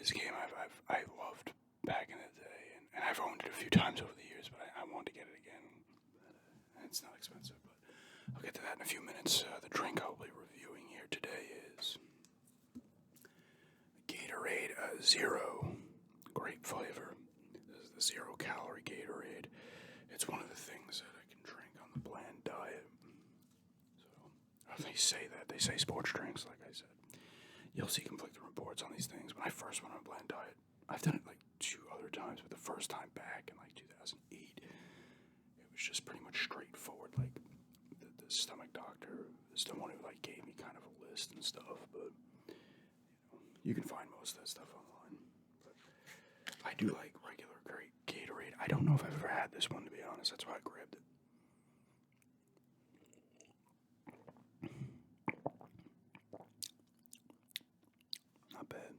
This game I loved back in the day, and I've owned it a few times over the years, but I want to get it again. It's not expensive, but I'll get to that in a few minutes. The drink I'll be reviewing here today is Gatorade Zero. Great flavor. This is the 0-calorie Gatorade. It's one of the things that I can drink on the bland diet. So, they say that. They say sports drinks, like I said. You'll see conflicting reports on these things. When I first went on a bland diet, I've done it like 2 other times, but the first time back in like 2008, it was just pretty much straightforward. Like the stomach doctor is the one who like gave me kind of a list and stuff, but you can find most of that stuff online. But I do like regular great Gatorade. I don't know if I've ever had this one, to be honest. That's why I grabbed it. Not bad.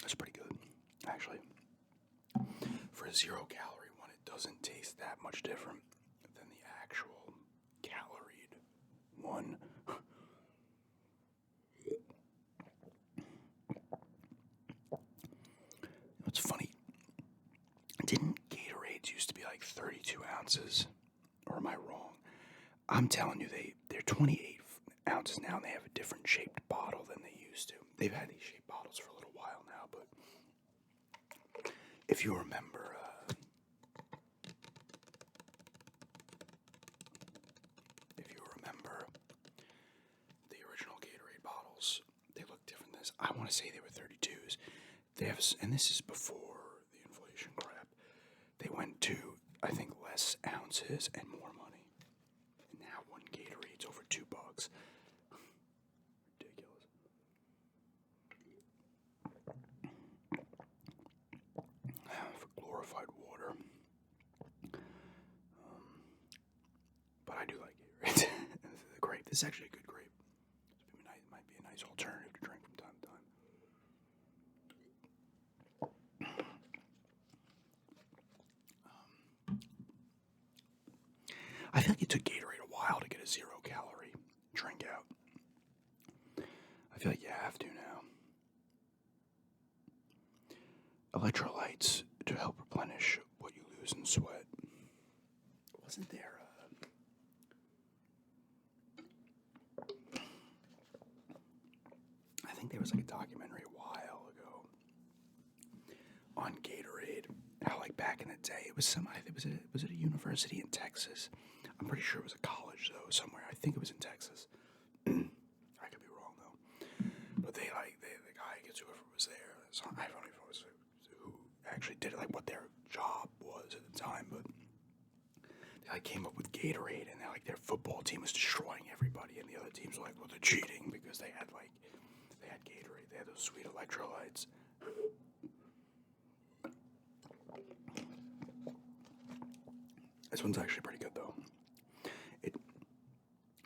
That's pretty good, actually. For a 0-calorie one, it doesn't taste that much different than the actual caloried one. It's funny. Didn't Gatorades used to be like 32 ounces? Or am I wrong? I'm telling you, they're 28 ounces now, and they have a different shaped bottle than they used to. They've had these shaped bottles for a little while now, but if you remember, the original Gatorade bottles, they look different than this. I want to say they were 32s. They have, and this is before the inflation crap. They went to, I think, less ounces and more money. And now one Gatorade's over $2. Ridiculous. For glorified water. But I do like Gatorade. The grape. This is actually a good grape. It might be a nice alternative to drink from time to time. I feel like it took Gatorade a while to get a 0-calorie drink out. I feel like you have to now. Electrolytes to help replenish what you lose in sweat. Wasn't there I think there was like a documentary a while ago on Gatorade. How like back in the day, it was was it a university in Texas? I'm pretty sure it was a college though, somewhere. I think it was in Texas. I could be wrong though. But the guy, I guess whoever was there, I don't even know who actually did it, like what their job was at the time, but they like came up with Gatorade, and their football team was destroying everybody, and the other teams were like, well, they're cheating because they had Gatorade, they had those sweet electrolytes. This one's actually pretty good though.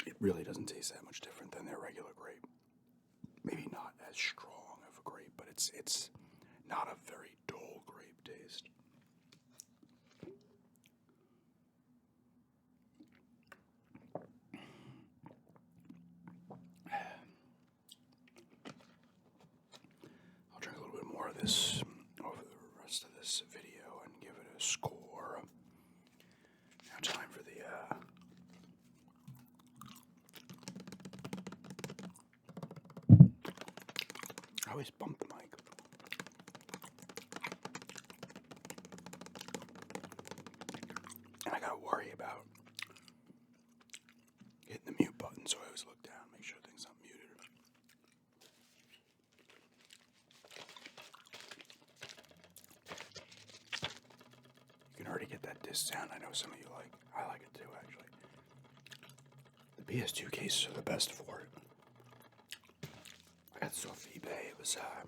It really doesn't taste that much different than their regular grape. Maybe not as strong of a grape, but it's not a very dull grape taste. I'll drink a little bit more of this over the rest of this video and give it a score. Now time for the I always bump the mic. And I gotta worry about hitting the mute button, so I always look down, make sure things aren't muted. You can already get that disc sound. I know some of you like. I like it too, actually. The PS2 cases are the best for it. I got this off eBay. It was, I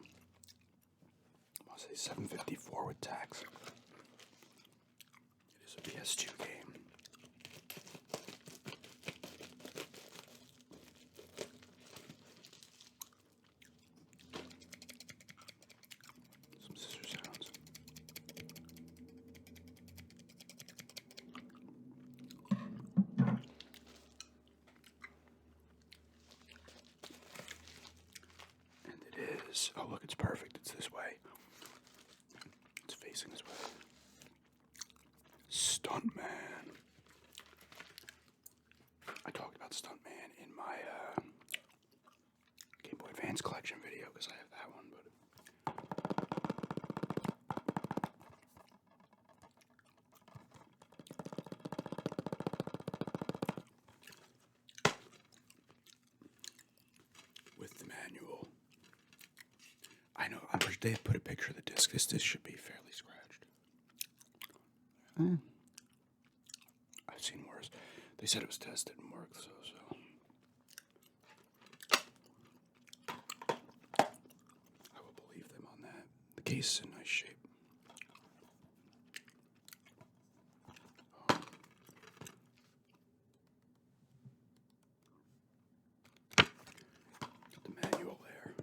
want to say $7.54 with tax. It is a PS2 game. Some scissor sounds. this. Oh, look, it's perfect. It's this way. It's facing this way. Stuntman. I talked about Stuntman in my Game Boy Advance collection video because I have that one, but with the manual. I know, I'm pretty sure they put a picture of the disc. This disc should be fairly scratched. I've seen worse. They said it was tested and worked, so. I will believe them on that. The case is in nice shape. Got the manual there.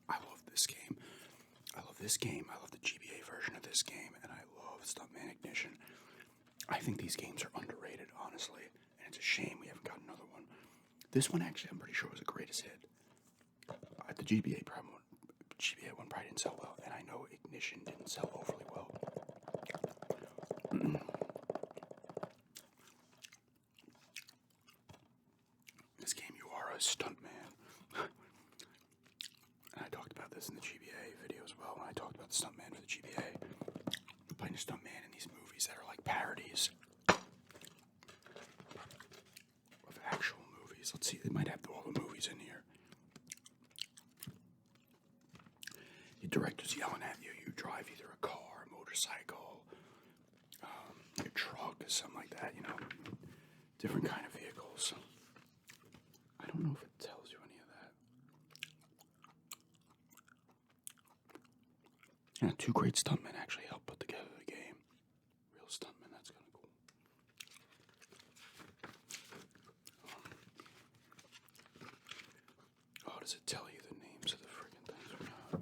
I love this game. I love this game. I love the GBA version of this game, and I love Stuntman Ignition. I think these games are underrated, honestly, and it's a shame we haven't got another one. This one, actually, I'm pretty sure was the greatest hit. The GBA one probably didn't sell well, and I know Ignition didn't sell overly well. This game, you are a stuntman. And I talked about this in the GBA video as well, when I talked about the stuntman for the GBA. I'm playing a stuntman in these movies that are like parodies of actual movies. Let's see, they might have all the movies in here. The director's yelling at you. You drive either a car, a motorcycle, a truck, or something like that, you know. Different kind of vehicles. I don't know if it tells you any of that. Yeah, two great stuntmen actually helped put together the game. Real stuntmen, that's kind of cool. Oh, does it tell you the names of the friggin' things or not?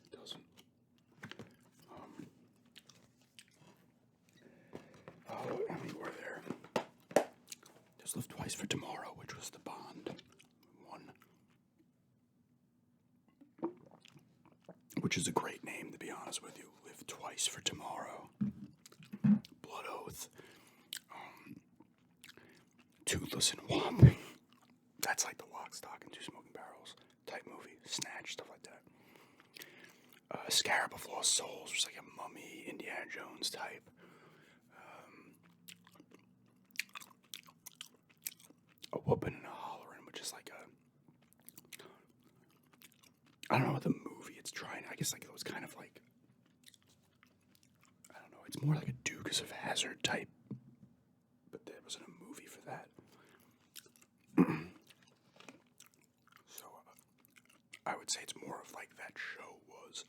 It doesn't. Oh, I mean, we're there. Just Live Twice for Tomorrow, which was the Bond one. Which is a great name, to be honest with you. Live Twice for Tomorrow. Blood Oath. Toothless and Whopping. That's like the Lock, Stock, and Two Smoking Barrels type movie. Snatch, stuff like that. Scarab of Lost Souls, which is like a mummy, Indiana Jones type. A Whoopin' and a Hollerin', which is like I don't know what the movie it's trying. I guess like it was kind of like, I don't know. It's more like a Dukes of Hazzard type, but there wasn't a movie for that. So I would say it's more of like that show was.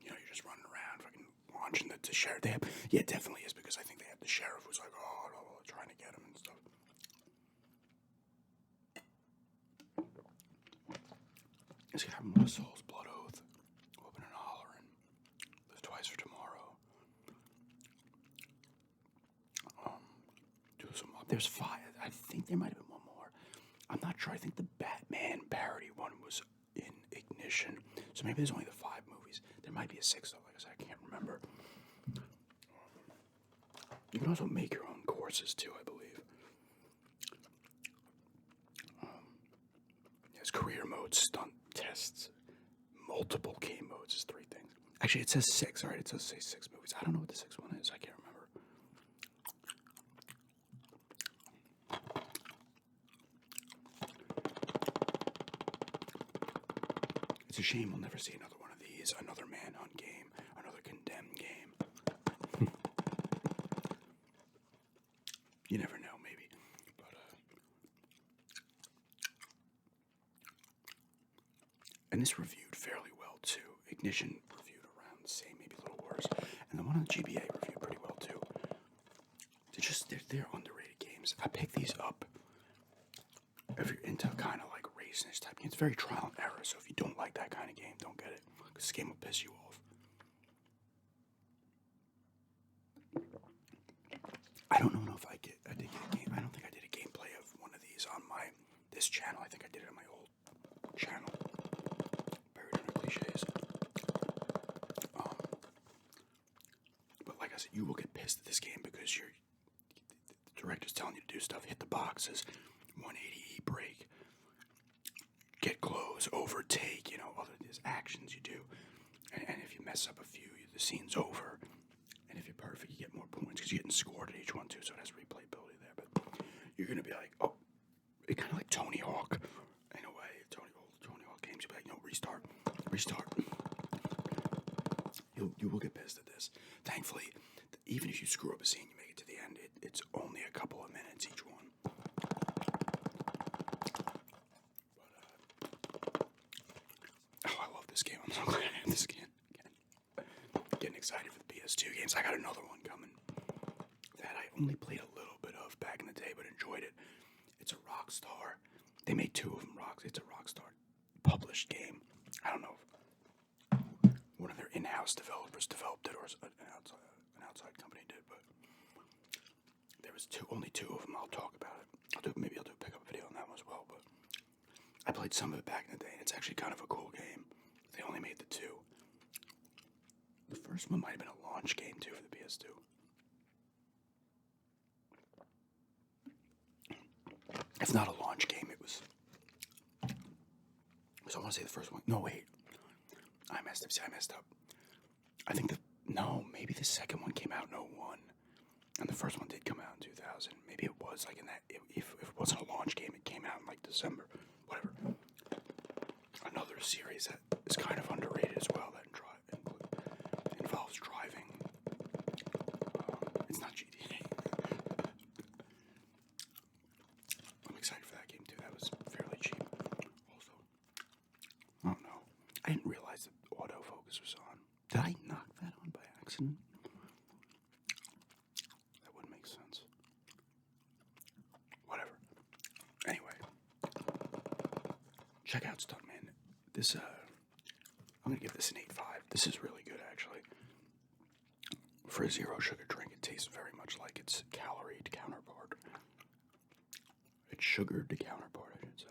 You know, you're just running around, fucking launching the sheriff. They have, yeah, it definitely is because I think they have the sheriff who's like, oh, blah, blah, trying to get him and stuff. It's got More Souls, Blood Oath, Whoopin' and Hollerin', Live Twice for Tomorrow. Do some up. There's 5. I think there might have been one more. I'm not sure. I think the Batman parody one was in Ignition. So maybe there's only the 5 movies. There might be a 6th though. Like I said, I can't remember. You can also make your own courses too, I believe. There's career mode, stunt tests, multiple game modes is 3 things. Actually, it says 6. All right, it says 6 movies. I don't know what the 6th one is. I can't remember. It's a shame we'll never see another one of these. Another Manhunt game. Another Condemned game. You never know, maybe. But, and this reviewed fairly well, too. Ignition reviewed around the same, maybe a little worse. And the one on the GBA reviewed pretty well, too. They're underrated games. I picked these up if you're into kind of like racing this type of game, it's very trial and error. So if you don't like that kind of game, don't get it, because this game will piss you off. I don't know if I did get a game. I don't think I did a gameplay of one of these on this channel. I think I did it on my old channel. Buried under cliches. But like I said, you will get pissed at this game because the director's telling you to do stuff. Hit the boxes, 180 brake, get close, overtake. Other these actions you do. And if you mess up a few, the scene's over. And if you're perfect, you get more points because you're getting scored at each one too. So it has replayability there. But you're gonna be like, oh, it's kind of like Tony Hawk in a way. Tony Hawk games. You'll be like, no, restart. You will get pissed at this. Thankfully, even if you screw up a scene, you make it to the end. It's only a couple of minutes each one. Oh, I love this game. I'm so glad I have this game again. Getting excited for the PS2 games. I got another one coming that I only played a little bit of back in the day, but enjoyed it. It's a Rockstar. They made two of them. It's a Rockstar published game. I don't know if one of their in-house developers developed it or an outside company did, but there was only two of them. I'll talk about it. Maybe I'll do a pickup video on that one as well, but I played some of it back in the day, and it's actually kind of a cool game. They only made the two. The first one might have been a launch game, too, for the PS2. If not a launch game, it was... So I want to say the first one... No, wait. I messed up. I think maybe the second one came out in 01. And the first one did come out in 2000. Maybe it was like in that... If it wasn't a launch game, it came out in like December. Whatever. Another series that is kind of underrated as well that involves driving. It's not GTA. I'm excited for that game too. That was fairly cheap. Also, I don't know. I didn't realize the autofocus was on. Did I knock that on by accident? That wouldn't make sense. Whatever. Anyway, check out Stuntman. This, I'm gonna give this an 8.5. This is really good, actually. For a zero sugar drink, it tastes very much like its caloried counterpart. Its sugared counterpart, I should say.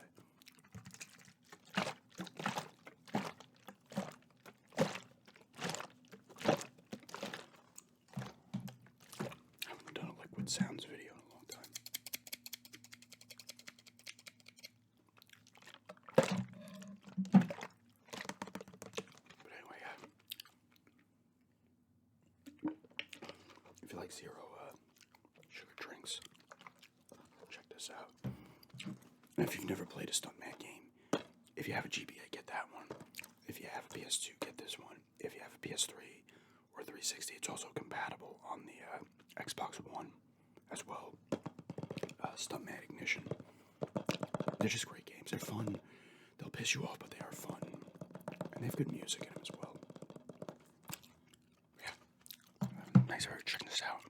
I haven't done a liquid sounds video in a long time. But anyway, if you like zero sugar drinks, check this out. And if you've never played a Stuntman game, if you have a GBA, get that one. If you have a PS2, get this one. If you have a PS3 or 360, it's also compatible on the Xbox One as well. Stuntman Ignition. They're just great games. They're fun. They'll piss you off, but they are fun. And they have good music in them as well. Yeah. Thanks for checking this out.